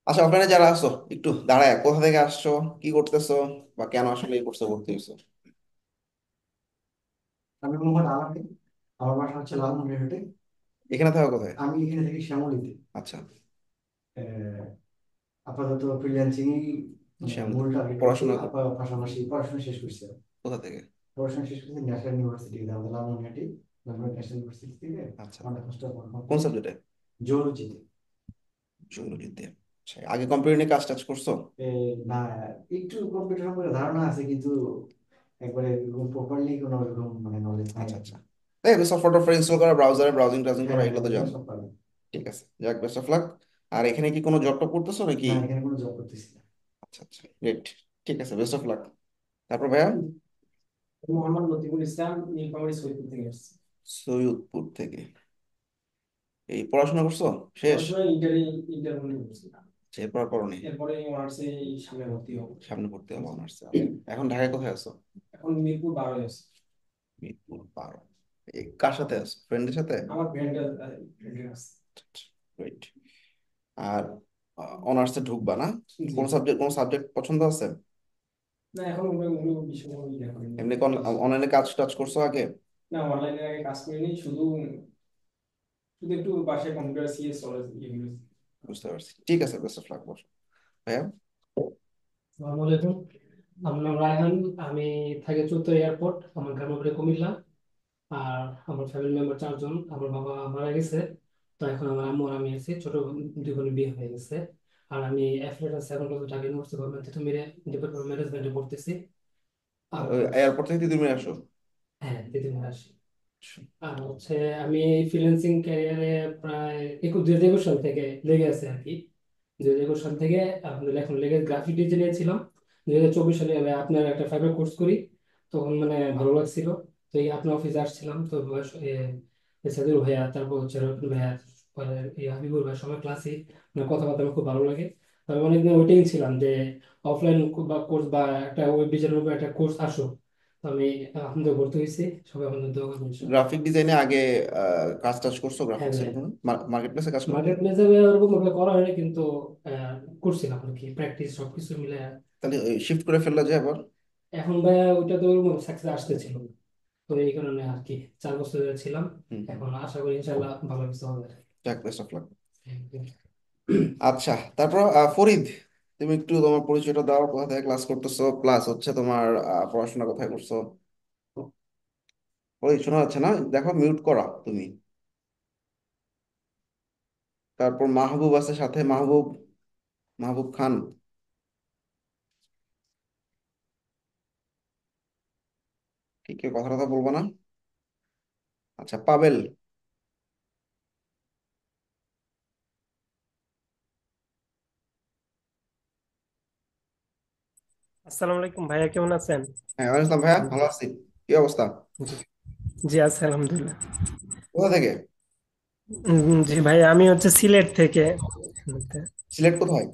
আচ্ছা, ওখানে যারা আসছো একটু দাঁড়ায়, কোথা থেকে আসছো, কি করতেছো, বা কেন আসলে এই কোর্সে ভর্তি হয়েছো? আমি মোহাম্মদ আলামিন। আমার বাসা হচ্ছে লালমনিরহাটে। এখানে থাকো কোথায়? আমি এখানে থাকি শ্যামলীতে। আচ্ছা। আহ, আপাতত ফ্রিল্যান্সিং শ্যামলী। মূল টার্গেট করছি। পড়াশোনা পাশাপাশি পড়াশোনা শেষ করছি। কোথা থেকে? পড়াশোনা শেষ করছি ন্যাশনাল ইউনিভার্সিটি আমাদের লালমনিরহাটে। লালমনিরহাট ন্যাশনাল ইউনিভার্সিটি থেকে আচ্ছা। আমার ফার্স্ট ইয়ার কোন কমপ্লিট। সাবজেক্টে? জুলজিতে। জুলজিতে। আচ্ছা, আগে কম্পিউটার নিয়ে কাজ টাজ করছো? না, একটু কম্পিউটার সম্পর্কে ধারণা আছে কিন্তু একবারে প্রপারলি কোনো রকম মানে নলেজ নাই আচ্ছা আর কি। আচ্ছা। এই সফটওয়্যার ফর ইনস্টল করা, ব্রাউজারে ব্রাউজিং টাউজিং করা, হ্যাঁ এগুলো হ্যাঁ, তো এগুলো জানো। সব পারি। ঠিক আছে, যাক, বেস্ট অফ লাক। আর এখানে কি কোনো জব টব করতেছো নাকি? না, এখানে কোনো জব করতেছি না। আচ্ছা আচ্ছা, গ্রেট। ঠিক আছে, বেস্ট অফ লাক। তারপর ভাইয়া? মোহাম্মদ লতিফুল ইসলাম, নীলফামারী সৈয়দপুর থেকে আসছি। সৈয়দপুর থেকে। এই পড়াশোনা করছো? শেষ? পড়াশোনা ইন্টার মনে করছিলাম। সে এরপর করনি? এরপরে অনার্সে সামনে ভর্তি হবো। সামনে পড়তে হবে অনার্সে। আচ্ছা, এখন ঢাকায় কোথায় আছো? এখন মিরপুর 12 আছে। মিরপুর 12। এই কার সাথে আছো, ফ্রেন্ডের সাথে? আমার ফ্রেন্ডের আছে। রাইট। আর অনার্সে ঢুকবা না? জি। কোন সাবজেক্ট পছন্দ আছে? না, এখন ওগুলো বিষয় কোনো ইয়ে করিনি, এমনি কোন প্র্যাকটিস। অনলাইনে কাজ টাজ করছো আগে? না, অনলাইনে আগে কাজ করিনি, শুধু শুধু একটু বাসায় কম্পিউটার সিএস চলে এগুলো। বুঝতে পারছি, ঠিক আছে, বেস্ট অফ লাক বস। ভাইয়া? আসসালামু আলাইকুম। আমার নাম রায়হান। আমি থাকি চৌদ্দ এয়ারপোর্ট। আমার গ্রামের বাড়ি কুমিল্লা। আর আমার ফ্যামিলি মেম্বার 4 জন। আমার বাবা মারা গেছে, তো এখন আমার আম্মু আর আমি আছি। ছোট দুই বোনের বিয়ে হয়ে গেছে। আর আমি অ্যাফিলিয়েটেড আছি এখন পর্যন্ত ঢাকা ইউনিভার্সিটি গভর্নমেন্ট থেকে মেরে ডিপার্টমেন্ট ম্যানেজমেন্টে পড়তেছি। আর এয়ারপোর্ট থেকে তুমি আসো? হ্যাঁ, দিদিমা আসি। আর হচ্ছে আমি ফ্রিল্যান্সিং ক্যারিয়ারে প্রায় 2021 সাল থেকে লেগে আছে আর কি। 2021 সাল থেকে আপনার এখন লেগে গ্রাফিক ডিজাইনে ছিলাম। 2024 সালে আমি আপনার একটা ফাইবার কোর্স করি। তখন মানে ভালো লাগছিল। তো এই আপনার অফিসে আসছিলাম, তো সাদুর ভাইয়া, তারপর হচ্ছে রবিন ভাইয়া, পরে এই হাবিবুর ভাই, সবার ক্লাসে মানে কথাবার্তা আমার খুব ভালো লাগে। তো আমি অনেকদিন ওয়েটিং ছিলাম যে অফলাইন বা কোর্স বা একটা ওয়েব ডিজাইনের উপর একটা কোর্স আসুক। তো আমি আপনাদের ভর্তি হয়েছি। সবাই আমাদের দোয়া করবেন ইনশাআল্লাহ। গ্রাফিক ডিজাইনে আগে কাজ টাজ করছো? হ্যাঁ গ্রাফিক্স ভাই। এর কোনো মার্কেট প্লেসে কাজ করতে? মার্কেট প্লেসে ওরকম ভাবে করা হয়নি কিন্তু করছিলাম আর কি, প্র্যাকটিস সবকিছু মিলে। তাহলে শিফট করে ফেললা যে আবার? এখন ভাই ওইটা তো ওরকম সাকসেস আসতেছিল না। তো এই কারণে আর কি 4 বছর ধরে ছিলাম। হুম হুম। এখন আশা করি ইনশাআল্লাহ ভালো কিছু হবে। যাক, বেস্ট অফ লাক। আচ্ছা, তারপর ফরিদ, তুমি একটু তোমার পরিচয়টা দাও, কোথা থেকে ক্লাস করতেছো, প্লাস হচ্ছে তোমার পড়াশোনা কোথায় করছো? ফরিদ, শোনা যাচ্ছে না, দেখো মিউট করা তুমি। তারপর মাহবুব আছে সাথে, মাহবুব, মাহবুব খান। কি কেউ কথা কথা বলবো না? আচ্ছা, পাবেল। আসসালামু আলাইকুম ভাইয়া, কেমন আছেন? হ্যাঁ, ওয়ালাইকুম আসসালাম ভাইয়া, ভালো আছি। কি অবস্থা? জি। জি আছি আলহামদুলিল্লাহ। কোথা থেকে? জি ভাইয়া, আমি হচ্ছে সিলেট থেকে। সিলেট কোথায়?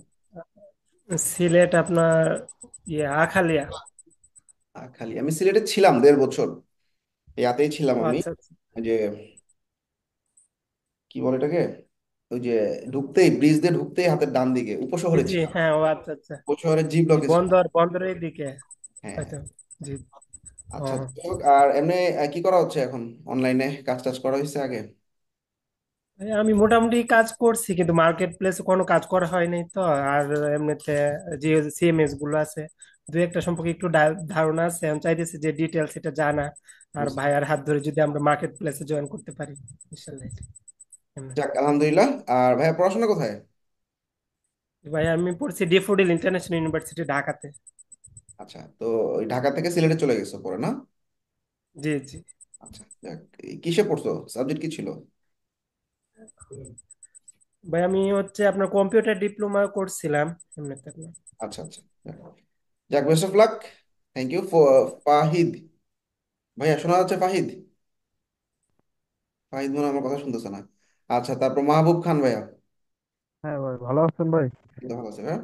সিলেট আপনার আখালিয়া। খালি আমি সিলেটে ছিলাম 1.5 বছর। ইয়াতেই ছিলাম ও আমি। আচ্ছা আচ্ছা। ওই যে কি বলে এটাকে, ওই যে ঢুকতেই, ব্রিজ দিয়ে ঢুকতেই হাতের ডান দিকে জি উপশহরে জি, ছিলাম। হ্যাঁ, ও আচ্ছা আচ্ছা। উপশহরের জি জি, ব্লকে ছিলাম। বন্দরের দিকে। হ্যাঁ। হয়তো। জি। ও। আচ্ছা, যাই হোক, আর এমনি কি করা হচ্ছে এখন? অনলাইনে কাজ টাজ করা হয়েছে আগে? আমি মোটামুটি কাজ করছি কিন্তু মার্কেট প্লেসে কোনো কাজ করা হয়নি তো। আর এমনিতে যে সিএমএস গুলো আছে, দু একটা সম্পর্কে একটু ধারণা আছে। আমি চাইতেছি যে ডিটেলস এটা জানা, আর বুঝতে- ভাইয়ার হাত ধরে যদি আমরা মার্কেট প্লেসে জয়েন করতে পারি ইনশাল্লাহ। যাক, আলহামদুলিল্লাহ। আর ভাইয়া পড়াশোনা কোথায়? ভাই আমি পড়ছি ডেফোডিল ইন্টারন্যাশনাল ইউনিভার্সিটি ঢাকাতে। আচ্ছা, তো ওই ঢাকা থেকে সিলেটে চলে গেছো পরে না? জি জি। আচ্ছা, যাক। কিসে পড়ছো, সাবজেক্ট কি ছিল? ভাই আমি হচ্ছে আপনার কম্পিউটার ডিপ্লোমা করছিলাম এমনিতে আপনার। আচ্ছা আচ্ছা, যাক। যাক, best of luck. Thank you. Fahid, ভাইয়া শোনা যাচ্ছে? ফাহিদ, ফাহিদ মনে হয় আমার কথা শুনতেছে না। আচ্ছা, তারপর মাহবুব খান ভাইয়া। হ্যাঁ ভাই, ভালো আছেন ভাই? এই তো ভালো আছে ভাইয়া।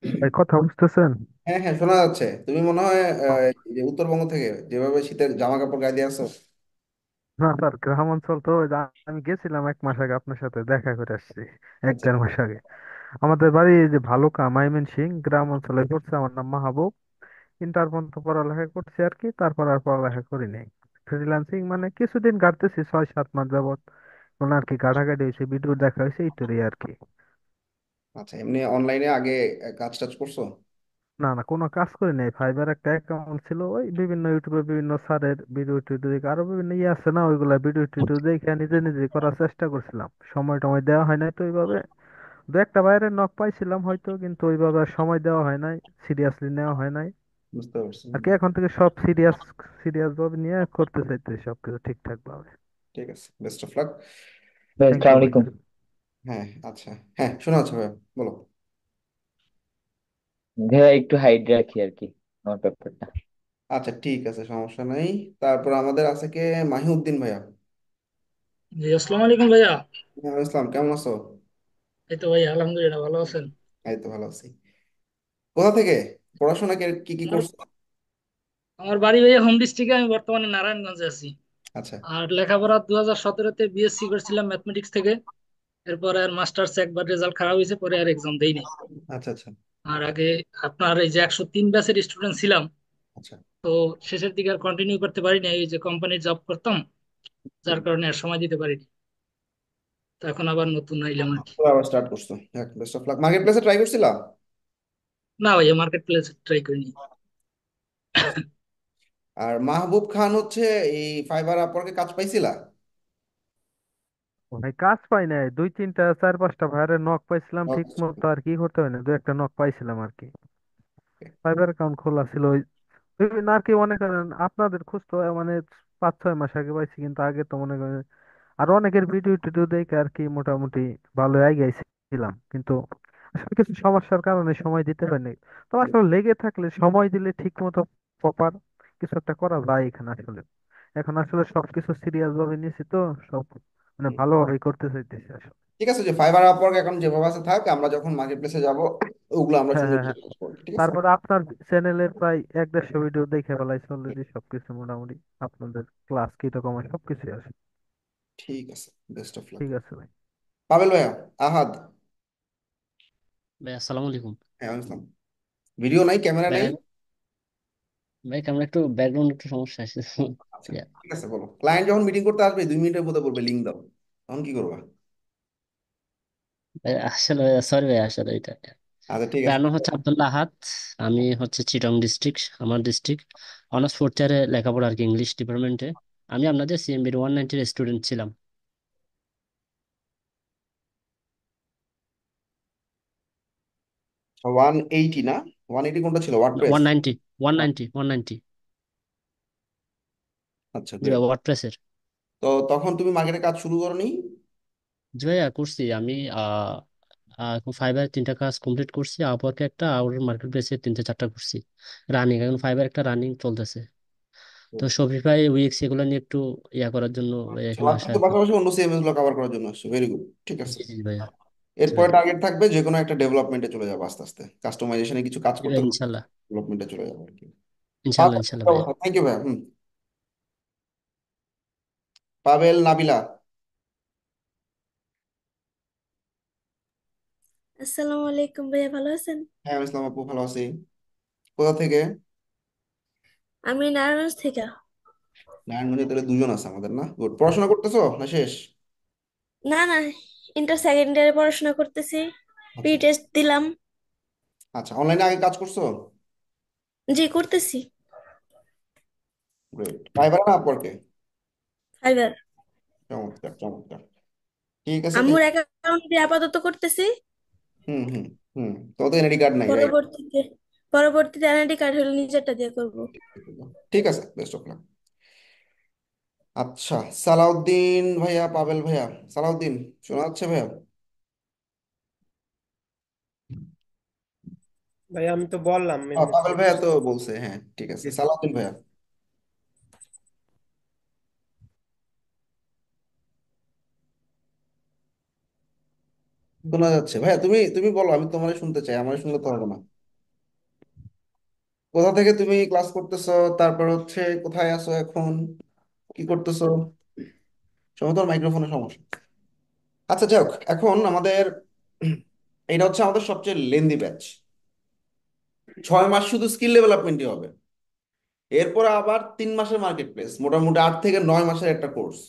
ভাই কথা বুঝতেছেন? হ্যাঁ হ্যাঁ, শোনা যাচ্ছে। তুমি মনে হয় এই যে উত্তরবঙ্গ থেকে যেভাবে শীতের জামা কাপড় গায়ে দিয়ে আসো। না স্যার, গ্রাম অঞ্চল তো ওই যে আমি গেছিলাম 1 মাস আগে, আপনার সাথে দেখা করে আসছি এক আচ্ছা। দেড় মাস আগে। আমাদের বাড়ি এই যে ভালুকা ময়মনসিংহ গ্রাম অঞ্চলে করছে। আমার নাম মাহবুব। ইন্টার পর্যন্ত পড়ালেখা করছি আর কি, তারপর আর পড়ালেখা করি নাই। ফ্রিল্যান্সিং মানে কিছুদিন কাটতেছি, 6-7 মাস যাবত কোন আর কি ঘাটাঘাটি হয়েছে, ভিডিও দেখা হয়েছে, এইটারই আর কি। আচ্ছা, এমনি অনলাইনে আগে কাজ টাজ করছো? না না, কোনো কাজ করি নাই। ফাইবার একটা অ্যাকাউন্ট ছিল, ওই বিভিন্ন ইউটিউবে বিভিন্ন স্যারের ভিডিও টিডিও দেখে, আরো বিভিন্ন ইয়ে আছে না, ওইগুলা ভিডিও টিডিও দেখে নিজে নিজে করার চেষ্টা করছিলাম। সময় টময় দেওয়া হয় নাই তো ওইভাবে। দু একটা বাইরের নক পাইছিলাম হয়তো, কিন্তু ওইভাবে আর সময় দেওয়া হয় নাই, সিরিয়াসলি নেওয়া হয় নাই বুঝতে পারছি। আর কি। এখন থেকে সব সিরিয়াস সিরিয়াস ভাবে নিয়ে করতে চাইতেছি সবকিছু ঠিকঠাক ভাবে। ঠিক আছে, বেস্ট অফ লাক। ভাই থ্যাংক আসসালামু ইউ ভাই। আলাইকুম। হ্যাঁ, আচ্ছা। হ্যাঁ, শোনা যাচ্ছে ভাইয়া, বলো। ভাইয়া একটু হাইড রাখি আর কি আমার ব্যাপারটা। আচ্ছা, ঠিক আছে, সমস্যা নাই। তারপর আমাদের আছে কে? মাহিউদ্দিন ভাইয়া। জি আসসালামু আলাইকুম ভাইয়া। হ্যাঁ, ইসলাম, কেমন আছো? এই তো ভাই আলহামদুলিল্লাহ ভালো আছেন? এই তো ভালো আছি। কোথা থেকে? পড়াশোনা কি কি আমার করছো? আমার বাড়ি ভাইয়া হোম ডিস্ট্রিক্টে, আমি বর্তমানে নারায়ণগঞ্জে আছি। আচ্ছা। আর লেখাপড়া 2017-তে বিএসসি করছিলাম ম্যাথমেটিক্স থেকে। এরপরে আর মাস্টার্স একবার রেজাল্ট খারাপ হয়েছে, পরে আর এক্সাম দেই নাই। আচ্ছা। আচ্ছা। আর আগে আপনার এই যে 103 ব্যাচের স্টুডেন্ট ছিলাম। আচ্ছা। তো শেষের দিকে আর কন্টিনিউ করতে পারিনি, এই যে কোম্পানির জব করতাম, যার কারণে আর সময় দিতে পারিনি। তো এখন আবার নতুন আইলাম আর কি। তো আবার স্টার্ট করছো, হ্যাঁ, বেস্ট অফ লাক। মার্কেট প্লেসে ট্রাই করছিলা? না ভাইয়া, মার্কেট প্লেস ট্রাই করিনি। আর মাহবুব খান হচ্ছে, এই ফাইবার আপওয়ার্কে কাজ পাইছিলা? ভাই কাজ পাই নাই, 2-3টা 4-5টা ভাইয়ের নক পাইছিলাম, ঠিক মতো আর কি করতে হয় না, দু একটা নক পাইছিলাম আর কি। ফাইবার অ্যাকাউন্ট খোলা ছিল ওই বিভিন্ন আর কি, মনে করেন আপনাদের খোঁজ তো মানে 5-6 মাস আগে পাইছি, কিন্তু আগে তো মনে করেন আর অনেকের ভিডিও টিডিও দেখে আর কি মোটামুটি ভালো এগিয়েছিলাম, কিন্তু আসলে কিছু সমস্যার কারণে সময় দিতে পারিনি। তো আসলে লেগে থাকলে সময় দিলে ঠিক মতো প্রপার কিছু একটা করা যায় এখানে আসলে। এখন আসলে সবকিছু সিরিয়াস ভাবে নিয়েছি তো, সব মানে ভালোভাবে করতে চাইতেছি আসলে। ঠিক আছে, যে ফাইবার আপওয়ার্ক এখন যেভাবে আছে থাক, আমরা যখন মার্কেট প্লেসে যাবো ওগুলো আমরা হ্যাঁ সুন্দর হ্যাঁ করে হ্যাঁ। কাজ করবো, ঠিক আছে? তারপরে আপনার চ্যানেলের প্রায় 1-150 ভিডিও দেখে ফেলাইছি অলরেডি, সবকিছু মোটামুটি আপনাদের ক্লাস কিরকম হয় সবকিছু আছে। ঠিক আছে, বেস্ট অফ লাক। ঠিক আছে ভাই। পাবেল ভাইয়া। আহাদ। ভাই আসসালামু আলাইকুম। হ্যাঁ, ইসলাম। ভিডিও নাই, ক্যামেরা ভাই নাই? ভাই কেমন একটু ব্যাকগ্রাউন্ড একটু সমস্যা আছে। আচ্ছা, ঠিক আছে, বলো। ক্লায়েন্ট যখন মিটিং করতে আসবে 2 মিনিটের মধ্যে বলবে লিঙ্ক দাও, তখন কি করবা? ভাই আসলে সরি ভাই, আসলে এটা আচ্ছা, ঠিক ভাই আছে। আমার নাম হচ্ছে আব্দুল্লাহ আহাদ। আমি হচ্ছে চিটং ডিস্ট্রিক্ট, আমার ডিস্ট্রিক্ট। অনার্স ফোর্থ ইয়ারে লেখাপড়া আর কি, ইংলিশ ডিপার্টমেন্টে। আমি আপনাদের সিএমবির 190 স্টুডেন্ট ছিলাম। 180 না? 180 কোনটা ছিল, ওয়ার্ডপ্রেস? 190, 190, 190। আচ্ছা, জি গ্রেট। ভাই, ওয়ার্ডপ্রেসের। তো তখন তুমি মার্কেটে কাজ শুরু করনি? জি ভাইয়া করছি আমি। এখন ফাইবার 3টা কাজ কমপ্লিট করছি, আপওয়ার্কে একটা, আর মার্কেট প্লেসে 3-4টা করছি রানিং। এখন ফাইবার একটা রানিং চলতেছে। তো শপিফাই, উইক্স এগুলো নিয়ে একটু ইয়া করার জন্য ভাই এখানে আসা ওয়ার্ডপ্রেসের আর কি। পাশাপাশি অন্য সিএমএস গুলো কভার করার জন্য আসছো, ভেরি গুড, ঠিক আছে। জি জি ভাইয়া। জি এরপরে ভাইয়া। টার্গেট থাকবে যে কোনো একটা ডেভেলপমেন্টে চলে যাবো, আস্তে আস্তে কাস্টমাইজেশনে কিছু কাজ জি করতে ভাই, করতে ইনশাল্লাহ। ডেভেলপমেন্টে চলে যাবো আর কি। ইনশাল্লাহ, ইনশাল্লাহ ভাইয়া। থ্যাংক ইউ ভাইয়া। পাবেল নাবিলা। আসসালামু আলাইকুম ভাইয়া, ভালো আছেন? হ্যাঁ, আমি ইসলাম আপু, ভালো আছি। কোথা থেকে? আমি নারায়ণগঞ্জ থেকে। নারায়ণগঞ্জে তাহলে দুজন আছে আমাদের, না? গুড। পড়াশোনা করতেছো না শেষ? না না, ইন্টার সেকেন্ড ইয়ারে পড়াশোনা করতেছি। প্রি আচ্ছা। টেস্ট দিলাম। আচ্ছা, অনলাইনে আগে কাজ করছো? জি করতেছি। গ্রেট। ফাইবার না আপওয়ার্কে? ফাইবার। চমৎকার, চমৎকার। ঠিক আছে আম্মুর অ্যাকাউন্ট দিয়ে আপাতত করতেছি। হুম, হুম, হুম। তো তো এনআইডি কার্ড নাই, রাইট? পরবর্তীতে পরবর্তীতে এনআইডি কার্ড হলে নিজেরটা দিয়ে করব। ঠিক আছে, বেস্ট অফ লাক। আচ্ছা, সালাউদ্দিন ভাইয়া, পাবেল ভাইয়া। সালাউদ্দিন, শোনা যাচ্ছে ভাইয়া? ভাই আমি তো বললাম এমনিতে। পাবেল ভাইয়া তো বলছে, হ্যাঁ, ঠিক আছে। জি জি। সালাউদ্দিন ভাইয়া, শোনা যাচ্ছে ভাইয়া? তুমি তুমি বলো, আমি তোমার শুনতে চাই, আমার শুনলে তো হবে না। কোথা থেকে তুমি ক্লাস করতেছো? তারপর হচ্ছে কোথায় আছো এখন, কি করতেছো? সম্ভবত মাইক্রোফোনের সমস্যা। আচ্ছা যাই হোক, এখন আমাদের এটা হচ্ছে আমাদের সবচেয়ে লেন্দি ব্যাচ। 6 মাস শুধু স্কিল ডেভেলপমেন্টই হবে। এরপরে আবার 3 মাসের মার্কেট প্লেস, মোটামুটি 8 থেকে 9 মাসের একটা কোর্স।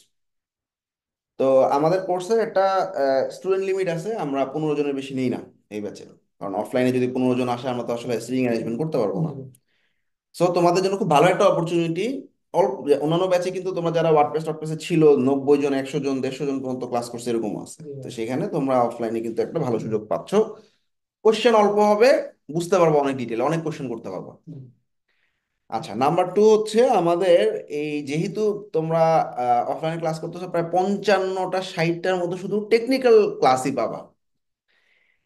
তো আমাদের কোর্সে একটা স্টুডেন্ট লিমিট আছে, আমরা 15 জনের বেশি নিই না এই ব্যাচে। কারণ অফলাইনে যদি 15 জন আসে আমরা তো আসলে সিটিং অ্যারেঞ্জমেন্ট করতে পারবো না। সো তোমাদের জন্য খুব ভালো একটা অপরচুনিটি। অল্প অন্যান্য ব্যাচে কিন্তু তোমরা যারা ওয়ার্ডপ্রেসে ছিল 90 জন, 100 জন, 150 জন পর্যন্ত ক্লাস করছে এরকম আছে। তো সেখানে তোমরা অফলাইনে কিন্তু একটা ভালো সুযোগ পাচ্ছ। কোশ্চেন অল্প হবে, বুঝতে পারবো অনেক ডিটেল, অনেক কোশ্চেন করতে পারবো। আচ্ছা, নাম্বার 2 হচ্ছে আমাদের এই যেহেতু তোমরা অফলাইনে ক্লাস করতেছো, প্রায় 55টা 60টার মতো শুধু টেকনিক্যাল ক্লাসই পাবা।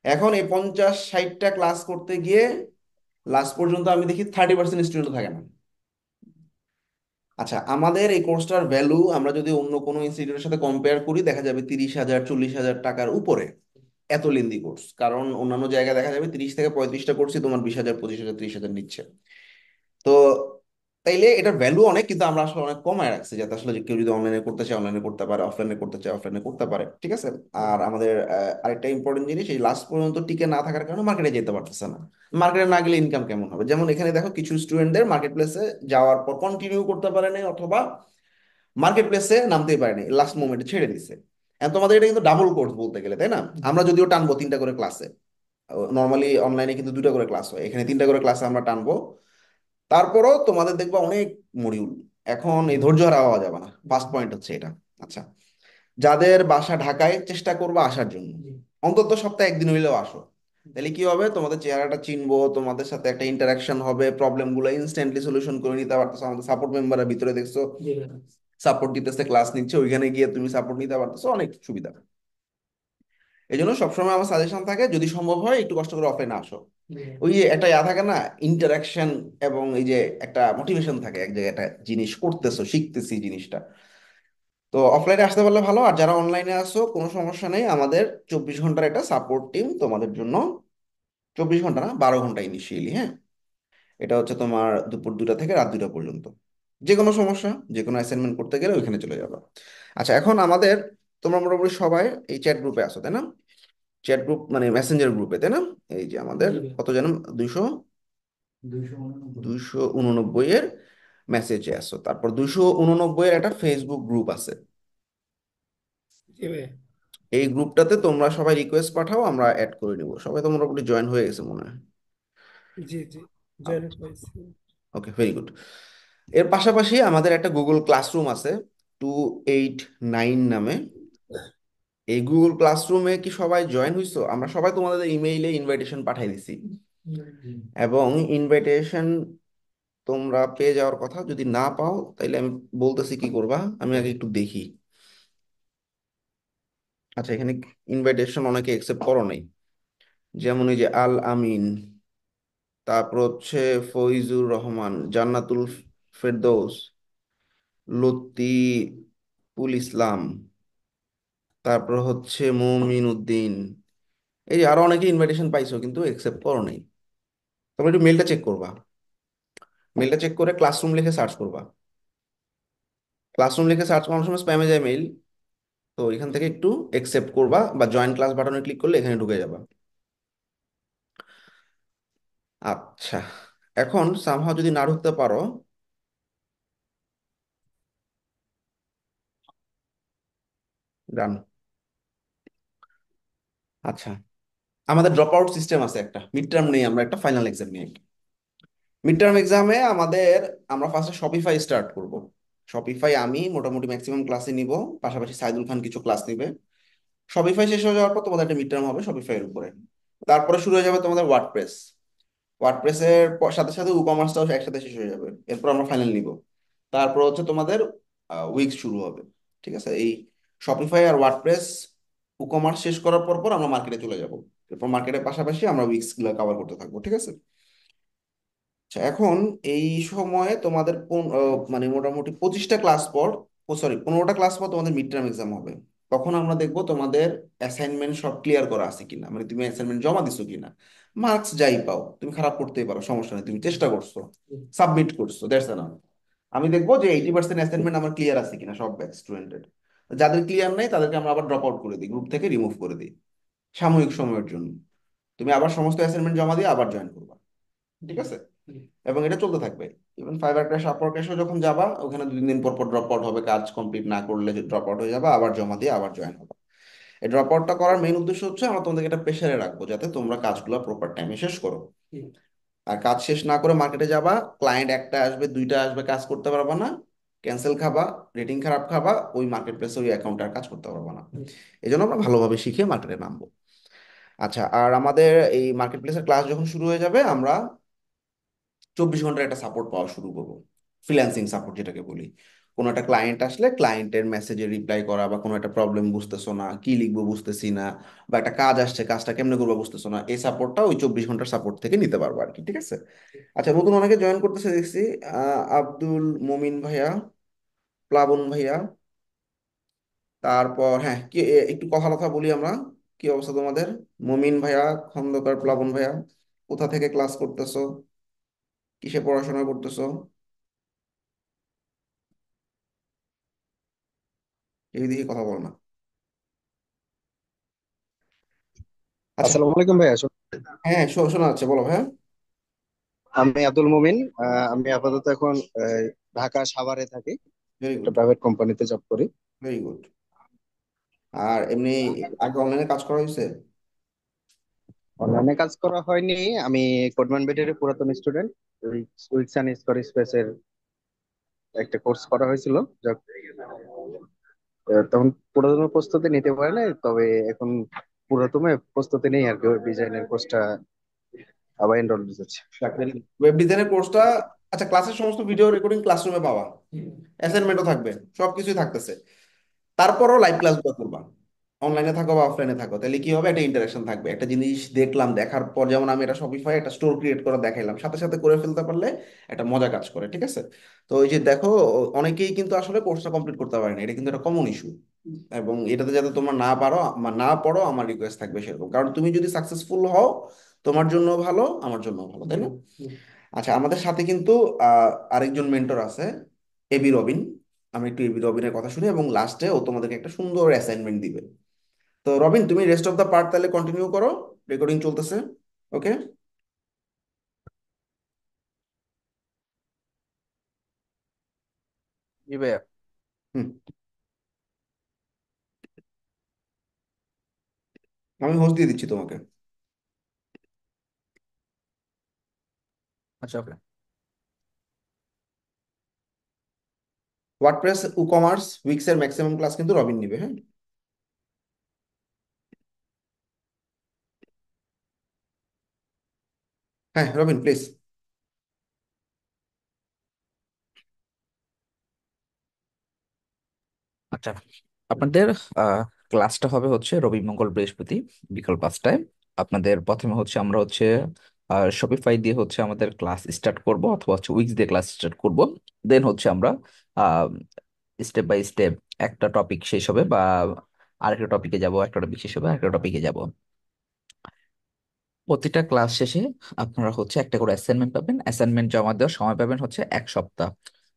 এখন এই 50 60টা ক্লাস করতে গিয়ে লাস্ট পর্যন্ত আমি দেখি 30% স্টুডেন্ট থাকে না। আচ্ছা, আমাদের এই কোর্সটার ভ্যালু আমরা যদি অন্য কোনো ইনস্টিটিউটের সাথে কম্পেয়ার করি দেখা যাবে 30,000 40,000 টাকার উপরে। এত লেন্দি কোর্স, কারণ অন্যান্য জায়গায় দেখা যাবে 30 থেকে 35টা কোর্সই তোমার 20,000 25,000 30,000 নিচ্ছে। তো তাইলে এটার ভ্যালু অনেক, কিন্তু আমরা আসলে অনেক কমায় রাখছি যাতে আসলে যে কেউ যদি অনলাইনে করতে চায় অনলাইনে করতে পারে, অফলাইনে করতে চায় অফলাইনে করতে পারে, ঠিক আছে। আর আমাদের আরেকটা ইম্পর্টেন্ট জিনিস, এই লাস্ট পর্যন্ত টিকে না থাকার কারণে মার্কেটে যেতে পারতেছে না। মার্কেটে না গেলে ইনকাম কেমন হবে? যেমন এখানে দেখো কিছু স্টুডেন্টদের মার্কেট প্লেসে যাওয়ার পর কন্টিনিউ করতে পারে নাই, অথবা মার্কেট প্লেসে নামতেই পারেনি, লাস্ট মোমেন্টে ছেড়ে দিছে। এখন তোমাদের এটা কিন্তু ডাবল কোর্স বলতে গেলে, তাই না? আমরা যদিও টানবো 3টা করে ক্লাসে, নর্মালি অনলাইনে কিন্তু 2টা করে ক্লাস হয়, এখানে 3টা করে ক্লাসে আমরা টানবো। তারপরও তোমাদের দেখবা অনেক মডিউল। এখন এই ধৈর্য হারা হওয়া যাবে না, ফার্স্ট পয়েন্ট হচ্ছে এটা। আচ্ছা, যাদের বাসা ঢাকায়, চেষ্টা করবা আসার জন্য, অন্তত সপ্তাহে একদিন হইলেও আসো। তাহলে কি হবে, তোমাদের চেহারাটা চিনবো, তোমাদের সাথে একটা ইন্টারাকশন হবে, প্রবলেম গুলো ইনস্ট্যান্টলি সলিউশন করে নিতে পারতেছো। আমাদের সাপোর্ট মেম্বারের ভিতরে দেখছো সাপোর্ট দিতেছে, ক্লাস নিচ্ছে, ওইখানে গিয়ে তুমি সাপোর্ট নিতে পারতেছো, অনেক সুবিধা। এই জন্য সবসময় আমার সাজেশন থাকে যদি সম্ভব হয় একটু কষ্ট করে অফলাইনে আসো। ওই যে একটা থাকে না, ইন্টারাকশন, এবং এই যে একটা মোটিভেশন থাকে, এক জায়গায় একটা জিনিস করতেছো, শিখতেছি জিনিসটা। তো অফলাইনে আসতে পারলে ভালো। আর যারা অনলাইনে আসো কোনো সমস্যা নেই, আমাদের 24 ঘন্টার একটা সাপোর্ট টিম তোমাদের জন্য। 24 ঘন্টা না, 12 ঘন্টা ইনিশিয়ালি, হ্যাঁ। এটা হচ্ছে তোমার দুপুর 2টা থেকে রাত 2টা পর্যন্ত। যে কোনো সমস্যা, যে কোনো অ্যাসাইনমেন্ট করতে গেলে ওইখানে চলে যাবে। আচ্ছা, এখন আমাদের, তোমরা মোটামুটি সবাই এই চ্যাট গ্রুপে আছো তাই না? চ্যাট গ্রুপ মানে মেসেঞ্জার গ্রুপে, তাই না? এই যে আমাদের কত জানো, 289 এর মেসেজে আসো, তারপর 289 এর একটা ফেসবুক গ্রুপ আছে। জি ভাই। এই গ্রুপটাতে তোমরা সবাই রিকোয়েস্ট পাঠাও, আমরা অ্যাড করে নিব। সবাই তো মোটামুটি জয়েন হয়ে গেছে মনে হয়। জি জি, জয়েন করেছি। ওকে, ভেরি গুড। এর পাশাপাশি আমাদের একটা গুগল ক্লাসরুম আছে, 289 নামে। এই গুগল ক্লাসরুমে কি সবাই জয়েন হইছো? আমরা সবাই তোমাদের ইমেইলে ইনভাইটেশন পাঠাই দিছি, এবং ইনভাইটেশন তোমরা পেয়ে যাওয়ার কথা। যদি না পাও তাইলে আমি বলতেছি কি করবা, আমি আগে একটু দেখি। আচ্ছা, এখানে ইনভাইটেশন অনেকে একসেপ্ট করো নাই, যেমন এই যে আল আমিন, তারপর হচ্ছে ফইজুর রহমান, জান্নাতুল ফেরদৌস, লতিফুল ইসলাম, তারপর হচ্ছে মুমিন উদ্দিন। এই যে আরো অনেকে ইনভাইটেশন পাইছো কিন্তু একসেপ্ট করো নাই। তোমরা একটু মেলটা চেক করবা, মেলটা চেক করে ক্লাসরুম লিখে সার্চ করবা। ক্লাসরুম লিখে সার্চ করার সময় স্প্যামে যায় মেইল, তো এখান থেকে একটু একসেপ্ট করবা, বা জয়েন ক্লাস বাটনে ক্লিক করলে এখানে ঢুকে যাবা। আচ্ছা, এখন সামহাও যদি না ঢুকতে পারো, ডান। আচ্ছা, আমাদের ড্রপ আউট সিস্টেম আছে, একটা মিড টার্ম নেই, আমরা একটা ফাইনাল এক্সাম নিয়ে। মিড টার্ম এক্সামে আমরা ফার্স্টে শপিফাই স্টার্ট করব। শপিফাই আমি মোটামুটি ম্যাক্সিমাম ক্লাসে নিব, পাশাপাশি সাইদুল খান কিছু ক্লাস নিবে। শপিফাই শেষ হয়ে যাওয়ার পর তোমাদের একটা মিড টার্ম হবে শপিফাই এর উপরে। তারপরে শুরু হয়ে যাবে তোমাদের ওয়ার্ডপ্রেস। ওয়ার্ডপ্রেসের সাথে সাথে ই কমার্সটাও একসাথে শেষ হয়ে যাবে, এরপর আমরা ফাইনাল নিব। তারপর হচ্ছে তোমাদের উইক্স শুরু হবে, ঠিক আছে। এই শপিফাই আর ওয়ার্ডপ্রেস ই কমার্স শেষ করার পর পর আমরা মার্কেটে চলে যাব। এরপর মার্কেটের পাশাপাশি আমরা উইক্স গুলো কভার করতে থাকবো, ঠিক আছে। আচ্ছা, এখন এই সময়ে তোমাদের মানে মোটামুটি 25টা ক্লাস পর, ও সরি 15টা ক্লাস পর তোমাদের মিড টার্ম এক্সাম হবে। তখন আমরা দেখবো তোমাদের অ্যাসাইনমেন্ট সব ক্লিয়ার করা আছে কিনা, মানে তুমি অ্যাসাইনমেন্ট জমা দিছো কিনা। মার্কস যাই পাও, তুমি খারাপ করতেই পারো, সমস্যা নেই, তুমি চেষ্টা করছো, সাবমিট করছো, দ্যাটস এনাফ। আমি দেখবো যে 80% অ্যাসাইনমেন্ট আমার ক্লিয়ার আছে কিনা সব ব্যাচ স্টুডেন্টের। যাদের ক্লিয়ার নাই তাদেরকে আমরা আবার ড্রপ আউট করে দিই, গ্রুপ থেকে রিমুভ করে দিই সাময়িক সময়ের জন্য। তুমি আবার সমস্ত অ্যাসাইনমেন্ট জমা দিয়ে আবার জয়েন করবা, ঠিক আছে? এবং এটা চলতে থাকবে। ইভেন ফাইবার ক্র্যাশ, আপওয়ার্ক ক্র্যাশও যখন যাবা, ওখানে 2 দিন পর পর ড্রপ আউট হবে, কাজ কমপ্লিট না করলে ড্রপ আউট হয়ে যাবে, আবার জমা দিয়ে আবার জয়েন হবে। এই ড্রপ আউটটা করার মেইন উদ্দেশ্য হচ্ছে আমরা তোমাদেরকে একটা প্রেশারে রাখবো যাতে তোমরা কাজগুলো প্রপার টাইমে শেষ করো। আর কাজ শেষ না করে মার্কেটে যাবা, ক্লায়েন্ট একটা আসবে, দুইটা আসবে, কাজ করতে পারবা না, ক্যান্সেল খাবা, রেটিং খারাপ খাবা, ওই মার্কেট প্লেসে ওই অ্যাকাউন্টে আর কাজ করতে পারবা না। এই জন্য আমরা ভালোভাবে শিখে মার্কেটে নামবো। আচ্ছা, আর আমাদের এই মার্কেট প্লেসের ক্লাস যখন শুরু হয়ে যাবে, আমরা 24 ঘন্টার একটা সাপোর্ট পাওয়া শুরু করবো, ফ্রিল্যান্সিং সাপোর্ট যেটাকে বলি। কোনো একটা ক্লায়েন্ট আসলে ক্লায়েন্টের মেসেজে রিপ্লাই করা, বা কোনো একটা প্রবলেম বুঝতেছো না, কি লিখবো বুঝতেছি না, বা একটা কাজ আসছে, কাজটা কেমনে করবো বুঝতেছো না, এই সাপোর্টটা ওই 24 ঘন্টার সাপোর্ট থেকে নিতে পারবো আর কি, ঠিক আছে? আচ্ছা, নতুন অনেকে জয়েন করতেছে দেখছি। আব্দুল মমিন ভাইয়া, প্লাবন ভাইয়া, তারপর হ্যাঁ, কি একটু কথা কথা বলি আমরা। কি অবস্থা তোমাদের? মমিন ভাইয়া, খন্দকার, প্লাবন ভাইয়া, কোথা থেকে ক্লাস করতেছো, কিসে পড়াশোনা করতেছো? এই দিকে কথা বলো না। আচ্ছা, আসসালামু আলাইকুম ভাইয়া। হ্যাঁ, শোনা যাচ্ছে, বলো ভাইয়া। আমি আব্দুল মুমিন। আমি আপাতত এখন ঢাকা সাভারে থাকি, ভেরি একটা গুড, প্রাইভেট কোম্পানিতে জব করি। Very good. আর এমনি আগে অনলাইনে কাজ করা হয়েছে? অনলাইনে কাজ করা হয়নি। আমি কোডম্যান বেডের পুরাতন স্টুডেন্ট। উইক্স অ্যান্ড স্কোয়ার স্পেসের একটা কোর্স করা হয়েছিল। তখন পুরোদমে প্রস্তুতি নিতে পারে না, তবে এখন পুরোদমে প্রস্তুতি নেই আর কি। ওয়েব ডিজাইনের কোর্সটা আবার এনরোল দিতেছে। ওয়েব ডিজাইনের কোর্সটা, আচ্ছা, ক্লাসের সমস্ত ভিডিও রেকর্ডিং ক্লাসরুমে পাওয়া, অ্যাসাইনমেন্টও থাকবে, সবকিছুই থাকতেছে। তারপরও লাইভ ক্লাসগুলো করবা, অনলাইনে থাকো বা অফলাইনে থাকো, তাহলে কি হবে, একটা ইন্টারাকশন থাকবে। একটা জিনিস দেখলাম, দেখার পর যেমন আমি এটা শপিফাই একটা স্টোর ক্রিয়েট করে দেখাইলাম, সাথে সাথে করে ফেলতে পারলে একটা মজা কাজ করে, ঠিক আছে? তো ওই যে দেখো, অনেকেই কিন্তু আসলে কোর্সটা কমপ্লিট করতে পারে না, এটা কিন্তু একটা কমন ইস্যু। এবং এটাতে যাতে তোমরা না পারো, না পড়ো, আমার রিকোয়েস্ট থাকবে সেরকম, কারণ তুমি যদি সাকসেসফুল হও, তোমার জন্য ভালো, আমার জন্য ভালো, তাই না? আচ্ছা, আমাদের সাথে কিন্তু আরেকজন মেন্টর আছে, এবি রবিন। আমি একটু এবি রবিনের কথা শুনি, এবং লাস্টে ও তোমাদেরকে একটা সুন্দর অ্যাসাইনমেন্ট দিবে। তো রবিন, তুমি রেস্ট অফ দ্য পার্ট তাহলে কন্টিনিউ করো, রেকর্ডিং চলতেছে। ওকে। জি ভাইয়া। হুম, আমি হোস্ট দিয়ে দিচ্ছি তোমাকে। আচ্ছা, ওকে। ওয়ার্ডপ্রেস, কমার্স, উইক্স এর ম্যাক্সিমাম ক্লাস কিন্তু রবিন নিবে, হ্যাঁ? হ্যাঁ, রবিন প্লিজ। আচ্ছা, আপনাদের ক্লাসটা হবে হচ্ছে রবি, মঙ্গল, বৃহস্পতি বিকাল 5টায়। আপনাদের প্রথমে হচ্ছে আমরা হচ্ছে শপিফাই দিয়ে হচ্ছে আমাদের ক্লাস স্টার্ট করব, অথবা হচ্ছে উইক্স দিয়ে ক্লাস স্টার্ট করব। দেন হচ্ছে আমরা স্টেপ বাই স্টেপ একটা টপিক শেষ হবে, বা আরেকটা টপিকে যাব, একটা টপিক শেষ হবে, আরেকটা টপিকে যাব। প্রতিটা ক্লাস শেষে আপনারা হচ্ছে একটা করে অ্যাসাইনমেন্ট পাবেন। অ্যাসাইনমেন্ট জমা দেওয়ার সময় পাবেন হচ্ছে 1 সপ্তাহ।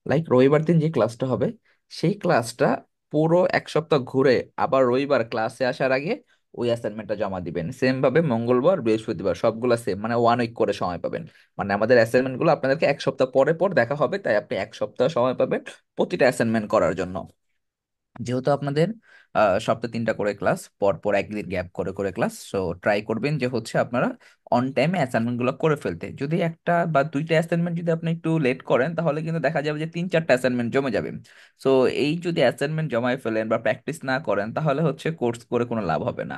লাইক রবিবার দিন যে ক্লাসটা হবে, সেই ক্লাসটা পুরো 1 সপ্তাহ ঘুরে আবার রবিবার ক্লাসে আসার আগে ওই অ্যাসাইনমেন্টটা জমা দিবেন। সেম ভাবে মঙ্গলবার, বৃহস্পতিবার সবগুলা সেম, মানে 1 উইক করে সময় পাবেন। মানে আমাদের অ্যাসাইনমেন্ট গুলো আপনাদেরকে 1 সপ্তাহ পরে পর দেখা হবে, তাই আপনি 1 সপ্তাহ সময় পাবেন প্রতিটা অ্যাসাইনমেন্ট করার জন্য। যেহেতু আপনাদের সপ্তাহে 3টা করে ক্লাস, পর পর একদিন গ্যাপ করে করে ক্লাস, সো ট্রাই করবেন যে হচ্ছে আপনারা অন টাইমে অ্যাসাইনমেন্ট গুলো করে ফেলতে। যদি একটা বা দুইটা অ্যাসাইনমেন্ট যদি আপনি একটু লেট করেন, তাহলে কিন্তু দেখা যাবে যে 3-4টা অ্যাসাইনমেন্ট জমে যাবে। সো এই যদি অ্যাসাইনমেন্ট জমায় ফেলেন বা প্র্যাকটিস না করেন, তাহলে হচ্ছে কোর্স করে কোনো লাভ হবে না।